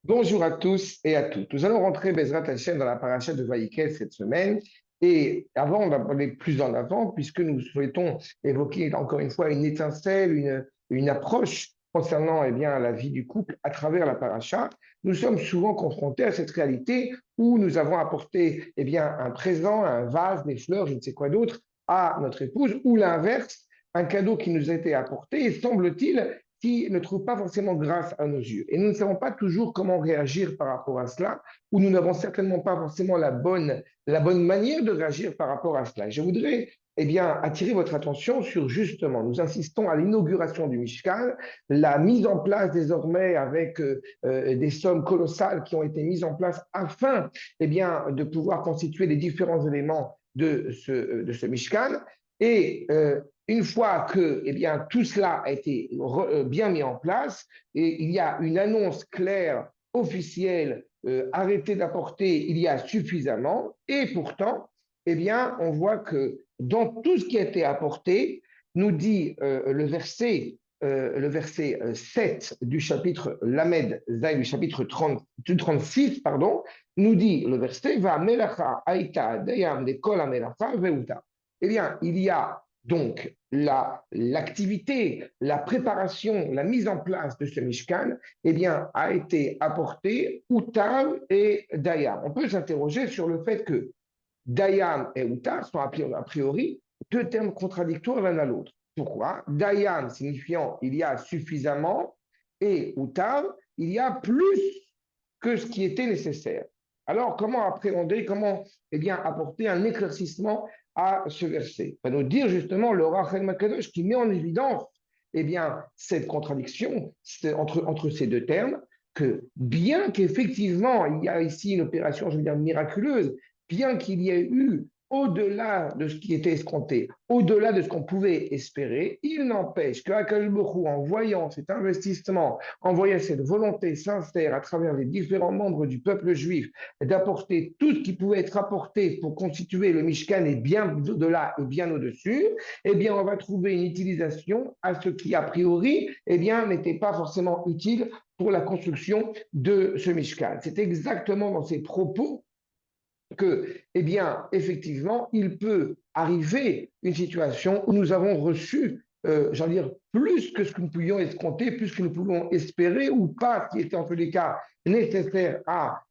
Bonjour à tous et à toutes. Nous allons rentrer Bezrat Hashem dans la paracha de Vaïkel cette semaine. Et avant, on va aller plus en avant, puisque nous souhaitons évoquer encore une fois une étincelle, une approche concernant bien, la vie du couple à travers la paracha. Nous sommes souvent confrontés à cette réalité où nous avons apporté bien, un présent, un vase, des fleurs, je ne sais quoi d'autre, à notre épouse, ou l'inverse, un cadeau qui nous a été apporté, et semble-t-il, qui ne trouve pas forcément grâce à nos yeux. Et nous ne savons pas toujours comment réagir par rapport à cela, ou nous n'avons certainement pas forcément la bonne manière de réagir par rapport à cela. Et je voudrais attirer votre attention sur justement, nous insistons à l'inauguration du Mishkan, la mise en place désormais avec des sommes colossales qui ont été mises en place afin de pouvoir constituer les différents éléments de ce Mishkan. Et une fois que tout cela a été bien mis en place, et il y a une annonce claire, officielle, arrêtée d'apporter, il y a suffisamment, et pourtant, on voit que dans tout ce qui a été apporté, nous dit le verset 7 du chapitre Lamed Zaï, du chapitre 30, du 36, pardon, nous dit le verset Va melacha aïta dayam de kol amelacha veuta. Il y a donc l'activité, la préparation, la mise en place de ce Mishkan, a été apportée Utav et Dayam. On peut s'interroger sur le fait que Dayam et Utav sont a priori deux termes contradictoires l'un à l'autre. Pourquoi? Dayam signifiant il y a suffisamment et Utav, il y a plus que ce qui était nécessaire. Alors, comment appréhender, comment apporter un éclaircissement à ce verset? Va nous dire justement le Rachel Makadosh qui met en évidence cette contradiction entre ces deux termes, que bien qu'effectivement il y a ici une opération, je veux dire, miraculeuse, bien qu'il y ait eu au-delà de ce qui était escompté, au-delà de ce qu'on pouvait espérer, il n'empêche que Akash Borou, en voyant cet investissement, en voyant cette volonté sincère à travers les différents membres du peuple juif d'apporter tout ce qui pouvait être apporté pour constituer le Mishkan et bien au-delà et bien au-dessus, on va trouver une utilisation à ce qui, a priori, n'était pas forcément utile pour la construction de ce Mishkan. C'est exactement dans ces propos que, effectivement, il peut arriver une situation où nous avons reçu, j'allais dire, plus que ce que nous pouvions escompter, plus que nous pouvions espérer, ou pas, ce qui était en tous les cas nécessaire à,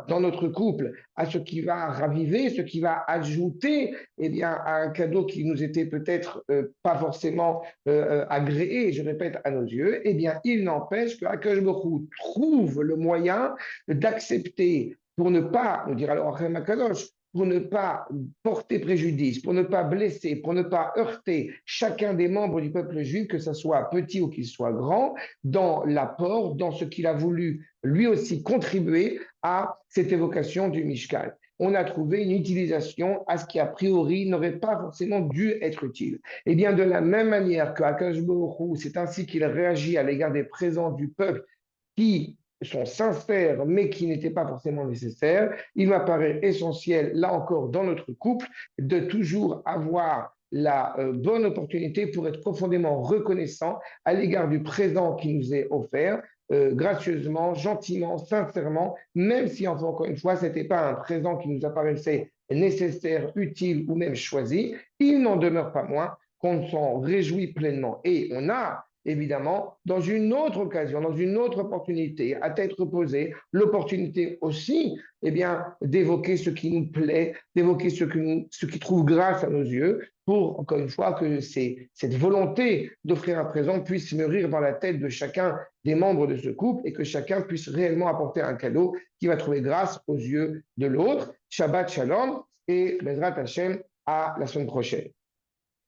dans notre couple, à ce qui va raviver, ce qui va ajouter, à un cadeau qui nous était peut-être pas forcément agréé, je répète, à nos yeux. Il n'empêche que Akash Baruch trouve le moyen d'accepter pour ne pas, nous dire alors Achem Akadosh, pour ne pas porter préjudice, pour ne pas blesser, pour ne pas heurter chacun des membres du peuple juif, que ce soit petit ou qu'il soit grand, dans l'apport, dans ce qu'il a voulu lui aussi contribuer à cette évocation du Mishkan. On a trouvé une utilisation à ce qui a priori n'aurait pas forcément dû être utile. Et bien de la même manière que Akash Baruch c'est ainsi qu'il réagit à l'égard des présents du peuple qui sont sincères, mais qui n'étaient pas forcément nécessaires, il m'apparaît essentiel, là encore, dans notre couple, de toujours avoir la bonne opportunité pour être profondément reconnaissant à l'égard du présent qui nous est offert, gracieusement, gentiment, sincèrement, même si, enfin, encore une fois, ce n'était pas un présent qui nous apparaissait nécessaire, utile ou même choisi, il n'en demeure pas moins qu'on s'en réjouit pleinement. Et on a évidemment, dans une autre occasion, dans une autre opportunité, à tête reposée, l'opportunité aussi, d'évoquer ce qui nous plaît, d'évoquer ce qui trouve grâce à nos yeux, pour, encore une fois, que cette volonté d'offrir un présent puisse mûrir dans la tête de chacun des membres de ce couple et que chacun puisse réellement apporter un cadeau qui va trouver grâce aux yeux de l'autre. Shabbat Shalom et Bezrat Hashem à la semaine prochaine.